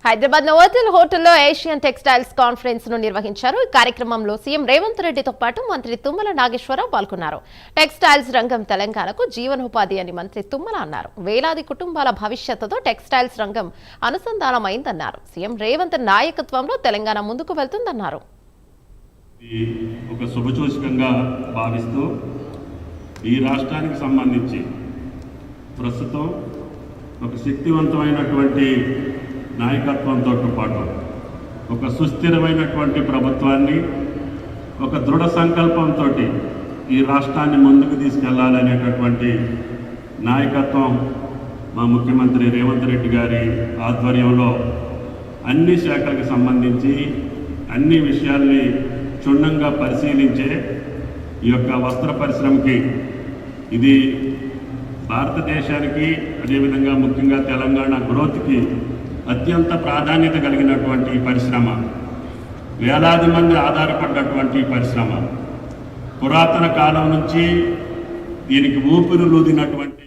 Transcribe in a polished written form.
Hyderabad Novotel హోటల్లో Asian textiles conference ను నిర్వహించారు. ఈ కార్యక్రమంలో సీఎం రేవంత్ రెడ్డితో పాటు మంత్రి తుమ్మల నాగేశ్వరరావు పాల్గొన్నారు. టెక్స్టైల్స్ రంగం తెలంగాణకు జీవనోపాధి అని మంత్రి తుమ్మల అన్నారు. వేలాది కుటుంబాల భవిష్యత్తుతో టెక్స్టైల్స్ రంగం అనుసంధానమైందన్నారు. సీఎం రేవంత్ నాయకత్వంలో తెలంగాణ ముందుకు వెళ్తుందన్నారు. ఒక శుభసూచకంగా భావిస్తూ ఈ రాష్ట్రానికి సంబంధించి ప్రస్తుతం ఒక శక్తివంతమైనటువంటి నాయకత్వంతో పాటు ఒక సుస్థిరమైనటువంటి ప్రభుత్వాన్ని ఒక దృఢ సంకల్పంతో ఈ రాష్ట్రాన్ని ముందుకు తీసుకెళ్లాలనేటటువంటి నాయకత్వం మా ముఖ్యమంత్రి రేవంత్ రెడ్డి గారి ఆధ్వర్యంలో అన్ని శాఖలకు సంబంధించి అన్ని విషయాల్ని క్షుణ్ణంగా పరిశీలించే ఈ యొక్క వస్త్ర పరిశ్రమకి ఇది భారతదేశానికి అదేవిధంగా ముఖ్యంగా తెలంగాణ గ్రోత్కి అత్యంత ప్రాధాన్యత కలిగినటువంటి పరిశ్రమ, వేలాది మంది ఆధారపడ్డటువంటి పరిశ్రమ, పురాతన కాలం నుంచి దీనికి ఊపిరులూదినటువంటి